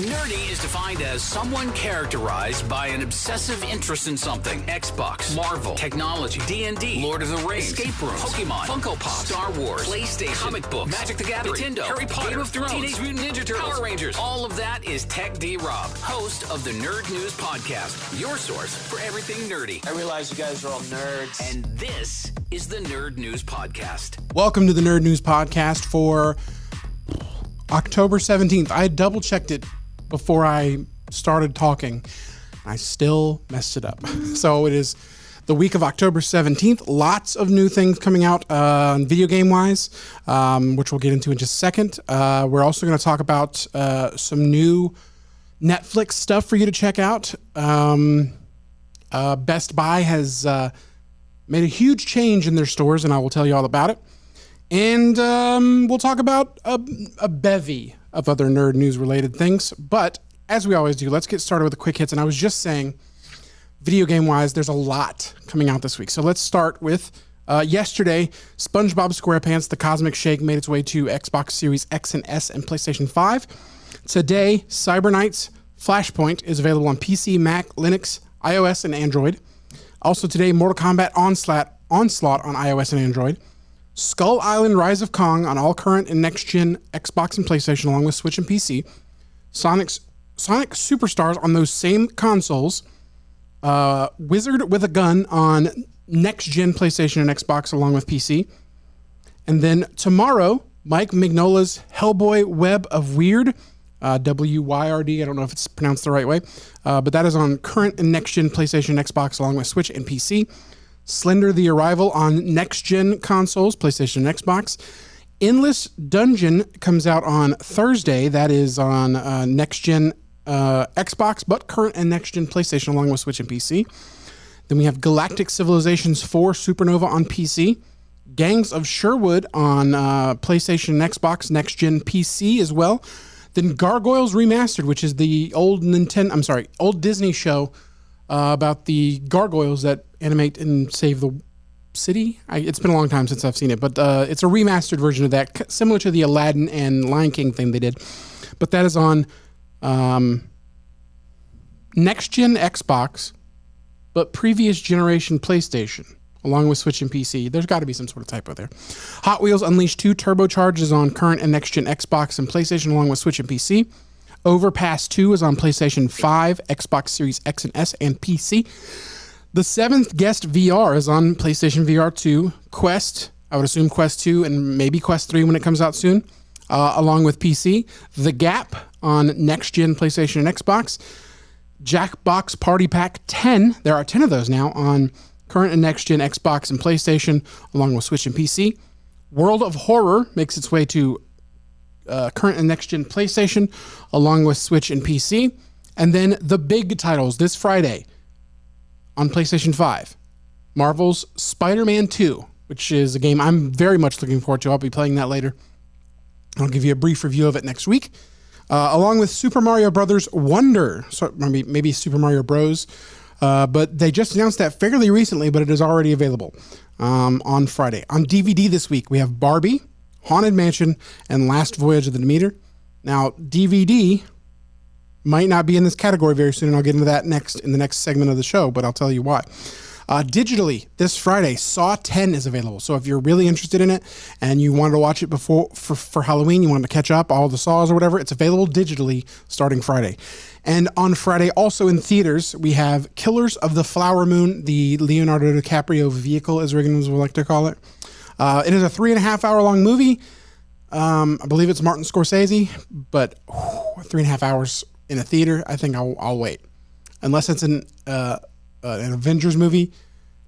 Nerdy is defined as someone characterized by an obsessive interest in something. Xbox, Marvel, technology, D&D, Lord of the Rings, escape rooms, Pokemon, Funko Pop, Star Wars, PlayStation, comic books, Magic the Gathering, Nintendo, Harry Potter, Game of Thrones, Teenage Mutant Ninja Turtles, Power Rangers. All of that is Tech D Rob, host of the Nerd News Podcast, your source for everything nerdy. I realize you guys are all nerds. And this is the Nerd News Podcast. Welcome to the Nerd News Podcast for October 17th. I double-checked it before I started talking. I still messed it up. So it is the week of October 17th. Lots of new things coming out video game-wise, which we'll get into in just a second. We're also going to talk about some new Netflix stuff for you to check out. Best Buy has made a huge change in their stores, and I will tell you all about it. And we'll talk about a bevy of other nerd news related things. But as we always do, let's get started with the quick hits. And I was just saying, video game wise, there's a lot coming out this week. So let's start with yesterday, SpongeBob SquarePants: The Cosmic Shake made its way to Xbox Series X and S and PlayStation 5. Today, Cyber Knights Flashpoint is available on PC, Mac, Linux, iOS, and Android. Also today, Mortal Kombat Onslaught on iOS and Android. Skull Island: Rise of Kong on all current and next-gen Xbox and PlayStation, along with Switch and PC. Sonic Superstars on those same consoles. Wizard with a Gun on next-gen PlayStation and Xbox, along with PC. And then tomorrow, Mike Mignola's Hellboy Web of Weird, WYRD, I don't know if it's pronounced the right way, but that is on current and next-gen PlayStation and Xbox, along with Switch and PC. Slender the Arrival on next-gen consoles, PlayStation and Xbox. Endless Dungeon comes out on Thursday. That is on next-gen Xbox, but current and next-gen PlayStation, along with Switch and PC. Then we have Galactic Civilizations 4 Supernova on PC. Gangs of Sherwood on PlayStation and Xbox, next-gen PC as well. Then Gargoyles Remastered, which is the old Disney show about the gargoyles that animate and save the city. It's been a long time since I've seen it, but it's a remastered version of that, similar to the Aladdin and Lion King thing they did. But that is on next-gen Xbox, but previous generation PlayStation, along with Switch and PC. There's got to be some sort of typo there. Hot Wheels Unleashed 2 Turbocharged is on current and next-gen Xbox and PlayStation, along with Switch and PC. Overpass 2 is on PlayStation 5, Xbox Series X and S, and PC. The Seventh Guest VR is on PlayStation VR 2, Quest, I would assume Quest 2, and maybe Quest 3 when it comes out soon, along with PC. The Gap on next-gen PlayStation and Xbox. Jackbox Party Pack 10, there are 10 of those now, on current and next-gen Xbox and PlayStation, along with Switch and PC. World of Horror makes its way to current and next-gen PlayStation, along with Switch and PC. And then the big titles this Friday on PlayStation 5. Marvel's Spider-Man 2, which is a game I'm very much looking forward to. I'll be playing that later. I'll give you a brief review of it next week. Along with Super Mario Brothers Wonder, so maybe Super Mario Bros. But they just announced that fairly recently, but it is already available on Friday. On DVD this week, we have Barbie, Haunted Mansion, and Last Voyage of the Demeter. Now, DVD might not be in this category very soon, and I'll get into that in the next segment of the show, but I'll tell you why. Digitally, this Friday, Saw 10 is available. So if you're really interested in it and you wanted to watch it for Halloween, you wanted to catch up all the Saws or whatever, it's available digitally starting Friday. And on Friday, also in theaters, we have Killers of the Flower Moon, the Leonardo DiCaprio vehicle, as Reagan would like to call it. It is a 3.5 hour long movie. I believe it's Martin Scorsese, but 3.5 hours in a theater, I think I'll wait. Unless it's an Avengers movie,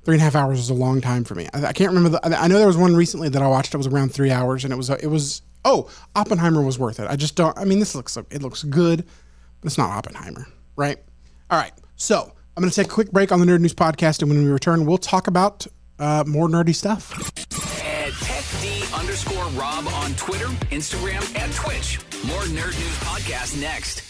3.5 hours is a long time for me. I can't remember. I know there was one recently that I watched. It was around 3 hours, and it was. Oppenheimer was worth it. I just don't. I mean, it looks good, but it's not Oppenheimer, right? All right. So I'm going to take a quick break on the Nerd News Podcast, and when we return, we'll talk about more nerdy stuff. At TechD_Rob on Twitter, Instagram, and Twitch. More Nerd News Podcast next.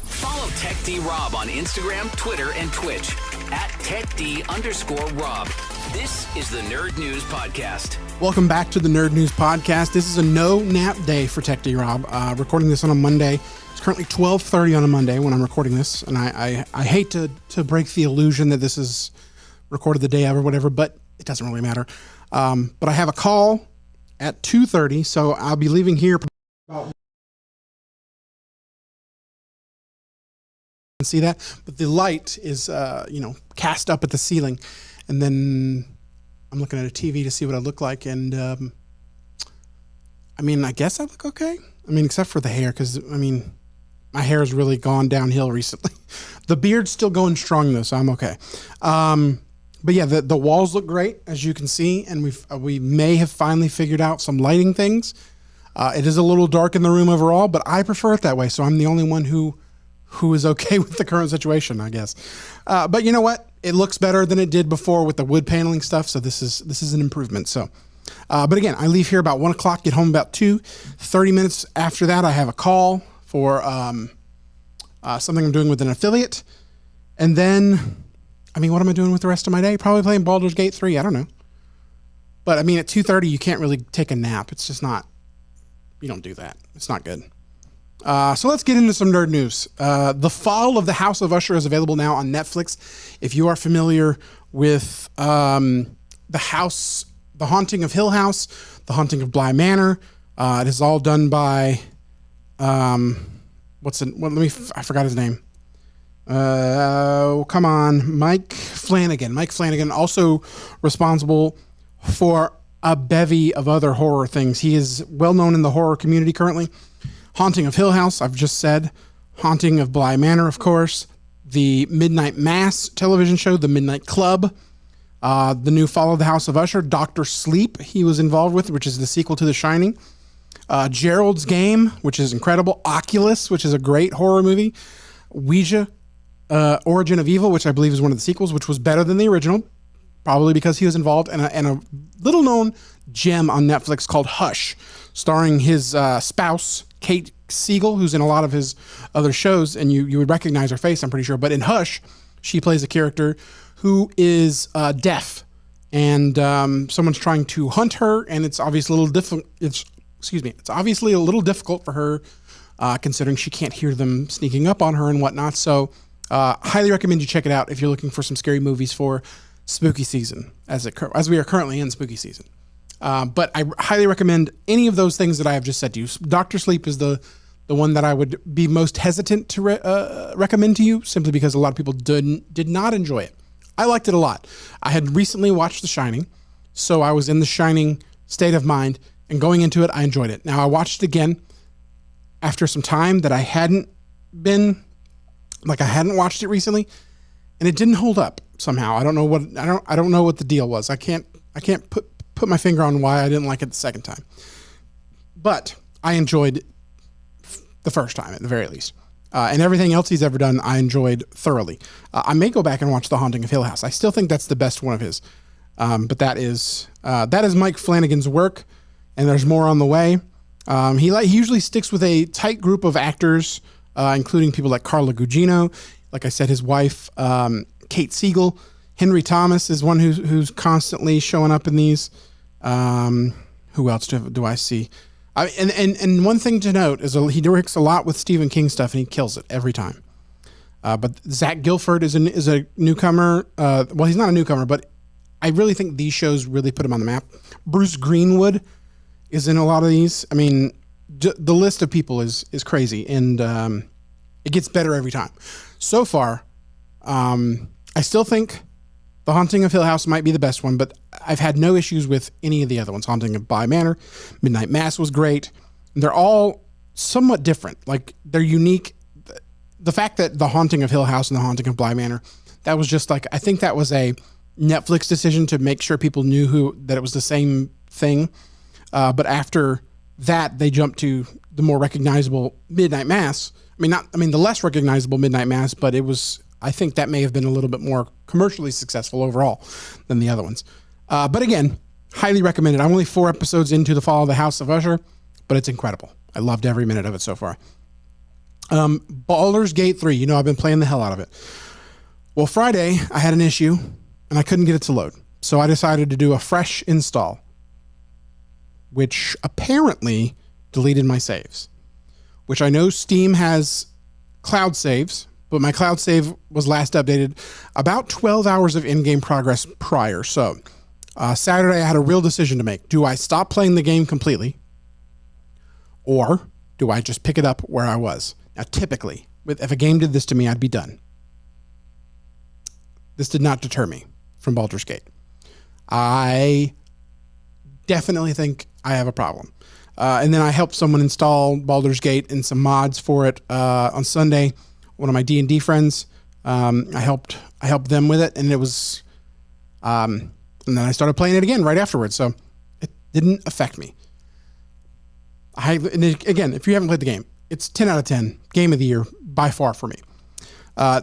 Follow TechD Rob on Instagram, Twitter, and Twitch at TechD_Rob. This is the Nerd News Podcast. Welcome back to the Nerd News Podcast. This is a no-nap day for Tech D-Rob. Recording this on a Monday. It's currently 12:30 on a Monday when I'm recording this, and I hate to break the illusion that this is recorded the day of or whatever, but it doesn't really matter. But I have a call at 2:30, so I'll be leaving here about... See that? But the light is, cast up at the ceiling, and then I'm looking at a TV to see what I look like, and I guess I look okay. Except for the hair, because my hair has really gone downhill recently. The beard's still going strong though, so I'm okay. But yeah, the walls look great, as you can see, and we may have finally figured out some lighting things. It is a little dark in the room overall, but I prefer it that way, so I'm the only one who is okay with the current situation, I guess. But you know what? It looks better than it did before with the wood paneling stuff, so this is an improvement. So, but again, I leave here about 1 o'clock, get home about 2. 30 minutes after that, I have a call for something I'm doing with an affiliate. And then, what am I doing with the rest of my day? Probably playing Baldur's Gate 3, I don't know. But at 2:30, you can't really take a nap. It's just not, you don't do that. It's not good. So let's get into some nerd news. The Fall of the House of Usher is available now on Netflix. If you are familiar with The Haunting of Hill House, The Haunting of Bly Manor, it is all done by I forgot his name. Come on, Mike Flanagan. Mike Flanagan, also responsible for a bevy of other horror things. He is well known in the horror community currently. Haunting of Hill House, I've just said. Haunting of Bly Manor, of course. The Midnight Mass television show, The Midnight Club. The new Fall of the House of Usher. Dr. Sleep, he was involved with, which is the sequel to The Shining. Gerald's Game, which is incredible. Oculus, which is a great horror movie. Ouija, Origin of Evil, which I believe is one of the sequels, which was better than the original, probably because he was involved. And a little-known gem on Netflix called Hush, starring his spouse, Kate Siegel, who's in a lot of his other shows, and you would recognize her face, I'm pretty sure. But in Hush, she plays a character who is deaf, and someone's trying to hunt her, and it's obviously a little difficult. It's obviously a little difficult for her, considering she can't hear them sneaking up on her and whatnot. So, highly recommend you check it out if you're looking for some scary movies for spooky season, as we are currently in spooky season. But I highly recommend any of those things that I have just said to you. Dr. Sleep is the one that I would be most hesitant to recommend to you, simply because a lot of people did not enjoy it. I liked it a lot. I had recently watched The Shining, so I was in the Shining state of mind, and going into it, I enjoyed it. Now I watched it again after some time that I hadn't watched it recently, and it didn't hold up somehow. I don't know what the deal was. I can't put my finger on why I didn't like it the second time. But I enjoyed the first time, at the very least. And everything else he's ever done, I enjoyed thoroughly. I may go back and watch The Haunting of Hill House. I still think that's the best one of his. But that is Mike Flanagan's work, and there's more on the way. He usually sticks with a tight group of actors, including people like Carla Gugino, like I said, his wife, Kate Siegel. Henry Thomas is one who's constantly showing up in these. Who else do I see? And one thing to note is he directs a lot with Stephen King stuff, and he kills it every time. But Zach Gilford is a newcomer. Well, he's not a newcomer, but I really think these shows really put him on the map. Bruce Greenwood is in a lot of these. The list of people is crazy, and it gets better every time. So far, I still think The Haunting of Hill House might be the best one, but I've had no issues with any of the other ones. Haunting of Bly Manor, Midnight Mass was great. They're all somewhat different. Like, they're unique. The fact that The Haunting of Hill House and The Haunting of Bly Manor, that was just like, I think that was a Netflix decision to make sure people knew that it was the same thing. But after that, they jumped to the more recognizable Midnight Mass. The less recognizable Midnight Mass, but I think that may have been a little bit more commercially successful overall than the other ones. But again, highly recommended. I'm only 4 episodes into The Fall of the House of Usher, but it's incredible. I loved every minute of it so far. Baldur's Gate 3, I've been playing the hell out of it. Well, Friday, I had an issue, and I couldn't get it to load. So I decided to do a fresh install, which apparently deleted my saves, which I know Steam has cloud saves, but my cloud save was last updated about 12 hours of in-game progress prior. So Saturday I had a real decision to make. Do I stop playing the game completely, or do I just pick it up where I was? Now, typically, if a game did this to me, I'd be done. This did not deter me from Baldur's Gate. I definitely think I have a problem. And then I helped someone install Baldur's Gate and some mods for it on Sunday. One of my D&D friends, I helped them with it, and it was, and then I started playing it again right afterwards. So it didn't affect me. And again, if you haven't played the game, it's 10 out of 10, game of the year by far for me.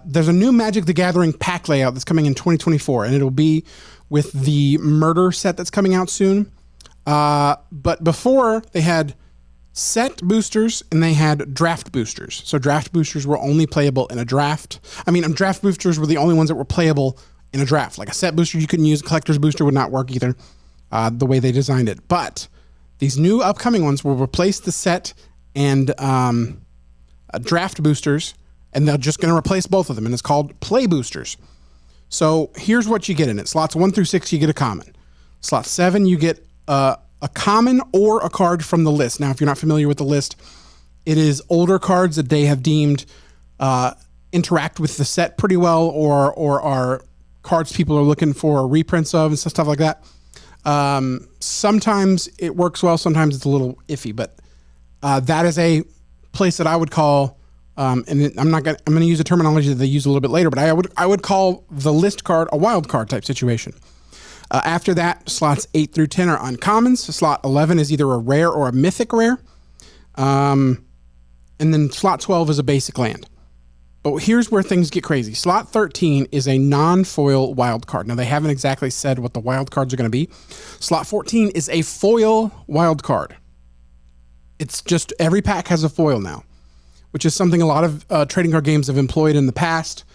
There's a new Magic the Gathering pack layout that's coming in 2024, and it'll be with the murder set that's coming out soon. But before, they had set boosters and they had draft boosters. So draft boosters were only playable in a draft. Draft boosters were the only ones that were playable in a draft. Like a set booster you couldn't use, a collector's booster would not work either, the way they designed it. But these new upcoming ones will replace the set and draft boosters, and they're just going to replace both of them, and it's called play boosters. So here's what you get in it. Slots 1 through 6, you get a common. Slot 7, you get a common or a card from the list. Now, if you're not familiar with the list, it is older cards that they have deemed interact with the set pretty well, or are cards people are looking for reprints of and stuff like that. Sometimes it works well, sometimes it's a little iffy, but that is a place that I would call, and I'm going to use a terminology that they use a little bit later, but I would call the list card a wild card type situation. After that, slots 8 through 10 are uncommons. Slot 11 is either a rare or a mythic rare. And then slot 12 is a basic land. But here's where things get crazy. Slot 13 is a non-foil wild card. Now, they haven't exactly said what the wild cards are going to be. Slot 14 is a foil wild card. It's just every pack has a foil now, which is something a lot of trading card games have employed in the past.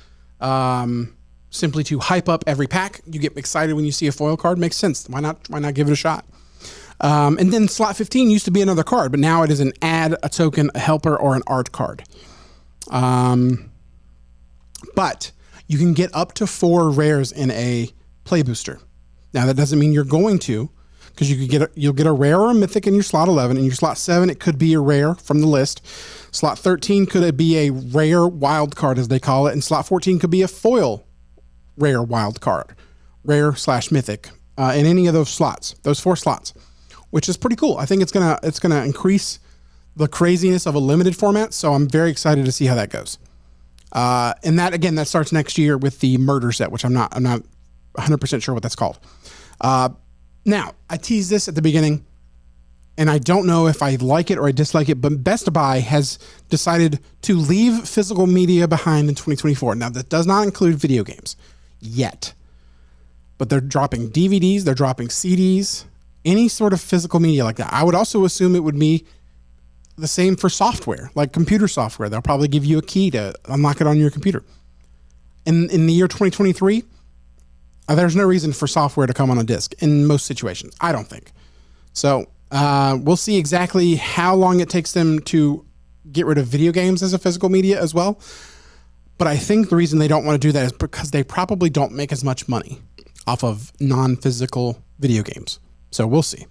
Simply to hype up every pack. You get excited when you see a foil card. Makes sense. Why not give it a shot? And then slot 15 used to be another card, but now it is an add, a token, a helper, or an art card. But you can get up to 4 rares in a play booster. Now that doesn't mean you're going to, because you'll get a rare or a mythic in your slot 11. In your slot 7, it could be a rare from the list. Slot 13 could be a rare wild card, as they call it, and slot 14 could be a foil rare wild card, rare / mythic, in any of those slots, those 4 slots, which is pretty cool. I think it's gonna increase the craziness of a limited format. So I'm very excited to see how that goes. And that starts next year with the murder set, which I'm not 100% sure what that's called. Now I teased this at the beginning, and I don't know if I like it or I dislike it, but Best Buy has decided to leave physical media behind in 2024. Now that does not include video games yet, but they're dropping DVDs, they're dropping CDs, any sort of physical media like that. I would also assume it would be the same for software, like computer software. They'll probably give you a key to unlock it on your computer. In the year 2023, there's no reason for software to come on a disc in most situations, I don't think. So we'll see exactly how long it takes them to get rid of video games as a physical media as well. But I think the reason they don't want to do that is because they probably don't make as much money off of non-physical video games. So we'll see.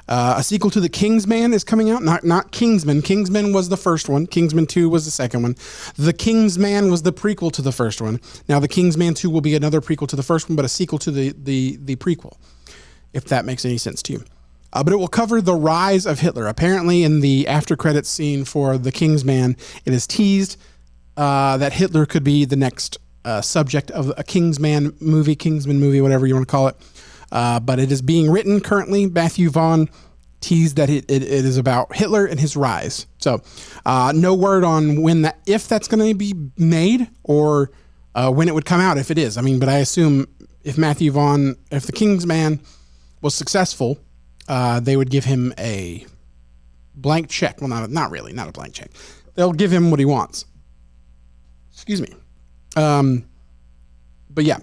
A sequel to The Kingsman is coming out. Not Kingsman. Kingsman was the first one. Kingsman 2 was the second one. The Kingsman was the prequel to the first one. Now The Kingsman 2 will be another prequel to the first one, but a sequel to the prequel, if that makes any sense to you. But it will cover the rise of Hitler. Apparently in the after credits scene for The Kingsman, it is teased that Hitler could be the next subject of a Kingsman movie, whatever you want to call it. But it is being written currently. Matthew Vaughn teased that it is about Hitler and his rise. So no word on if that's going to be made, or when it would come out, if it is. But I assume if The Kingsman was successful, they would give him a blank check. Well, not really, not a blank check. They'll give him what he wants. Excuse me. But yeah,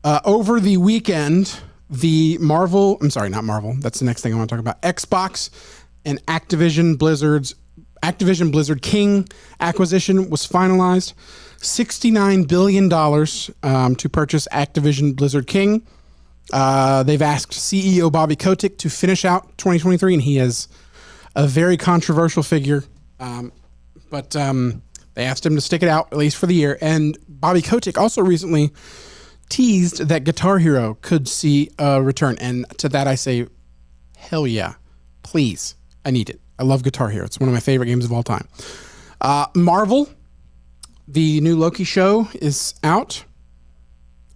over the weekend, the Marvel, I'm sorry, not Marvel. That's the next thing I want to talk about. Xbox and Activision Blizzard King acquisition was finalized. $69 billion to purchase Activision Blizzard King. They've asked CEO Bobby Kotick to finish out 2023, and he is a very controversial figure. But they asked him to stick it out, at least for the year. And Bobby Kotick also recently teased that Guitar Hero could see a return. And to that I say, hell yeah. Please. I need it. I love Guitar Hero. It's one of my favorite games of all time. Marvel, the new Loki show is out.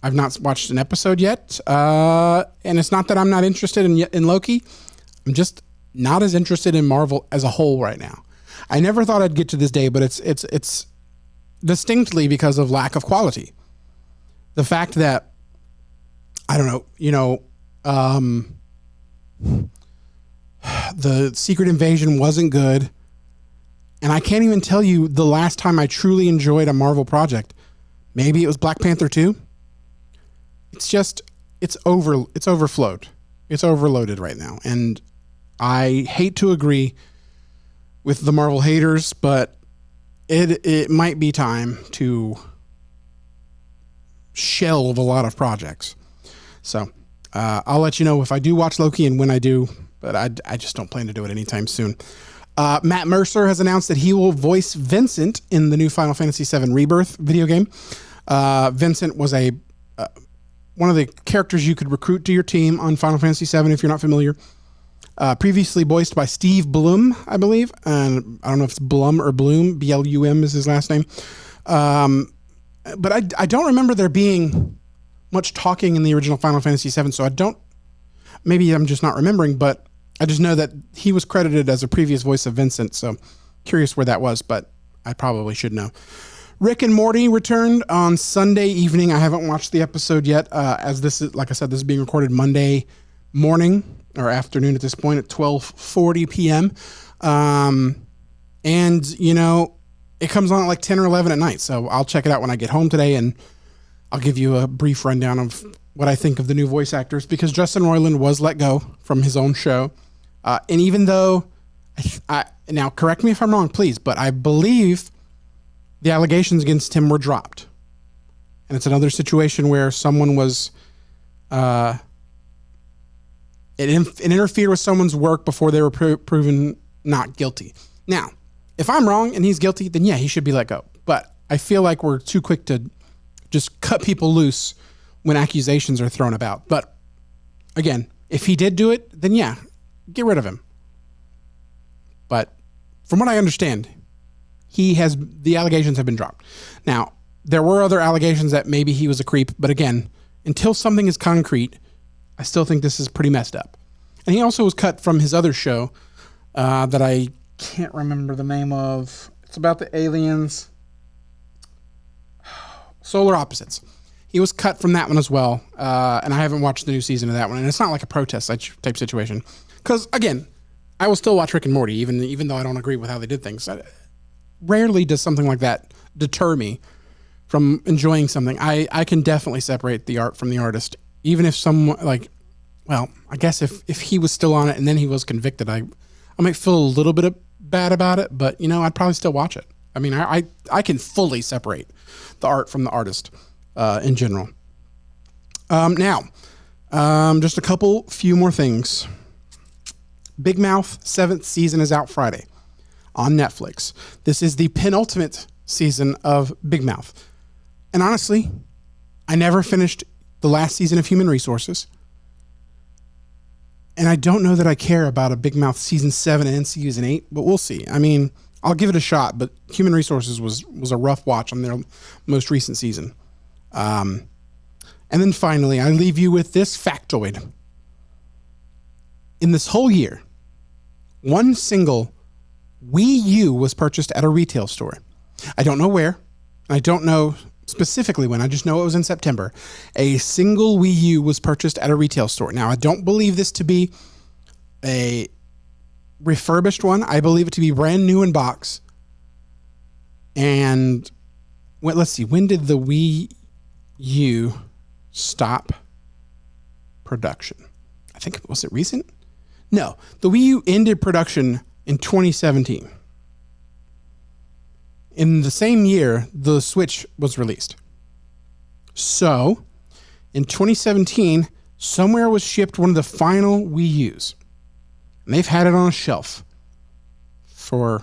I've not watched an episode yet. And it's not that I'm not interested in Loki. I'm just not as interested in Marvel as a whole right now. I never thought I'd get to this day, but it's distinctly because of lack of quality. The fact that, I don't know, the Secret Invasion wasn't good. And I can't even tell you the last time I truly enjoyed a Marvel project. Maybe it was Black Panther 2. It's overflowed. It's overloaded right now. And I hate to agree with the Marvel haters, but it might be time to shelve a lot of projects. So I'll let you know if I do watch Loki and when I do, but I just don't plan to do it anytime soon. Matt Mercer has announced that he will voice Vincent in the new Final Fantasy VII Rebirth video game. Vincent was one of the characters you could recruit to your team on Final Fantasy VII if you're not familiar. Previously voiced by Steve Blum, I believe. And I don't know if it's Blum or Bloom. Blum is his last name. But I don't remember there being much talking in the original Final Fantasy VII, so maybe I'm just not remembering, but I just know that he was credited as a previous voice of Vincent, so curious where that was, but I probably should know. Rick and Morty returned on Sunday evening. I haven't watched the episode yet, as this is, like I said, this is being recorded Monday morning or afternoon at this point at 12:40 p.m. And, it comes on at like 10 or 11 at night, so I'll check it out when I get home today, and I'll give you a brief rundown of what I think of the new voice actors, because Justin Roiland was let go from his own show. And even though, now correct me if I'm wrong, please, but I believe the allegations against him were dropped. And it's another situation where someone was, it interfered with someone's work before they were proven not guilty. Now, if I'm wrong and he's guilty, then yeah, he should be let go. But I feel like we're too quick to just cut people loose when accusations are thrown about. But again, if he did do it, then yeah, get rid of him. But from what I understand, the allegations have been dropped. Now, there were other allegations that maybe he was a creep, but again, until something is concrete, I still think this is pretty messed up. And he also was cut from his other show that I can't remember the name of. It's about the aliens. Solar Opposites. He was cut from that one as well, and I haven't watched the new season of that one, and it's not like a protest type situation. Because, again, I will still watch Rick and Morty, even though I don't agree with how they did things. Rarely does something like that deter me from enjoying something. I can definitely separate the art from the artist, even if someone, I guess if he was still on it and then he was convicted, I might feel a little bit bad about it, but, I'd probably still watch it. I mean, I can fully separate the art from the artist in general. Now, just a few more things. Big Mouth 7th season is out Friday on Netflix. This is the penultimate season of Big Mouth. And honestly, I never finished the last season of Human Resources. And I don't know that I care about a Big Mouth season 7 and season 8, but we'll see. I mean, I'll give it a shot, but Human Resources was a rough watch on their most recent season. And then finally, I leave you with this factoid. In this whole year, one single Wii U was purchased at a retail store. I don't know where. I don't know specifically when. I just know it was in September. A single Wii U was purchased at a retail store. Now, I don't believe this to be a refurbished one. I believe it to be brand new in box. And let's see, when did the Wii U stop production. I think, was it recent? No, the Wii U ended production in 2017. In the same year, the Switch was released. So, in 2017, somewhere was shipped one of the final Wii U's. And they've had it on a shelf for,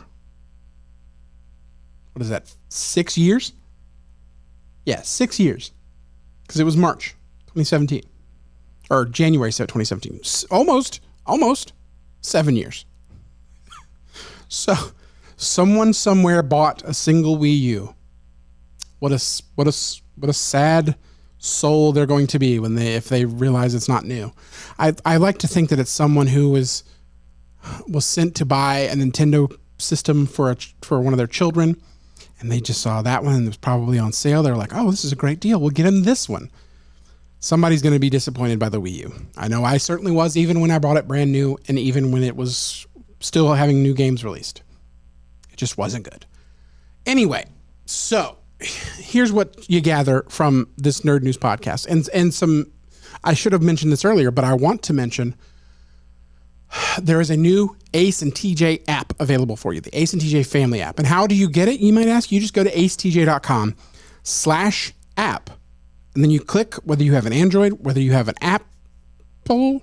what is that, 6 years? Yeah, 6 years. Because it was March 2017. Or January 2017. Almost 7 years. So, someone somewhere bought a single Wii U. What a sad soul they're going to be if they realize it's not new. I like to think that it's someone who was sent to buy a Nintendo system for one of their children, and they just saw that one and it was probably on sale. They're like, oh, this is a great deal. We'll get them this one. Somebody's going to be disappointed by the Wii U. I know I certainly was, even when I bought it brand new and even when it was still having new games released. It just wasn't good. Anyway, so here's what you gather from this Nerd News podcast. And some, I should have mentioned this earlier, but I want to mention there is a new Ace and TJ app available for you, the Ace and TJ family app. And how do you get it? You might ask. You just go to acetj.com/app. And then you click whether you have an Android, whether you have an Apple,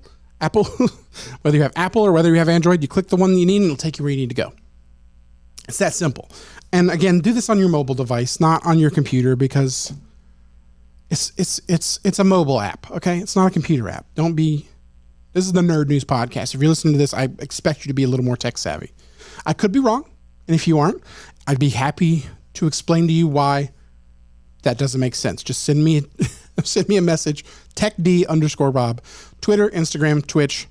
whether you have Apple or whether you have Android, you click the one that you need and it'll take you where you need to go. It's that simple. And again, do this on your mobile device, not on your computer, because it's a mobile app, okay? It's not a computer app. This is the Nerd News podcast. If you're listening to this, I expect you to be a little more tech savvy. I could be wrong, and if you aren't, I'd be happy to explain to you why that doesn't make sense. Just send me a message, techd_Rob, Twitter, Instagram, Twitch,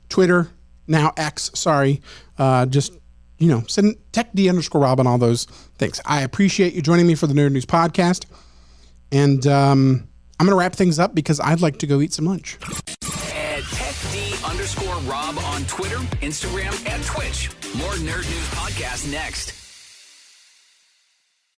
Twitter, now X, sorry. Just, send techd_Rob on all those things. I appreciate you joining me for the Nerd News podcast. And I'm going to wrap things up because I'd like to go eat some lunch. At techd_Rob on Twitter, Instagram, and Twitch. More Nerd News podcast next.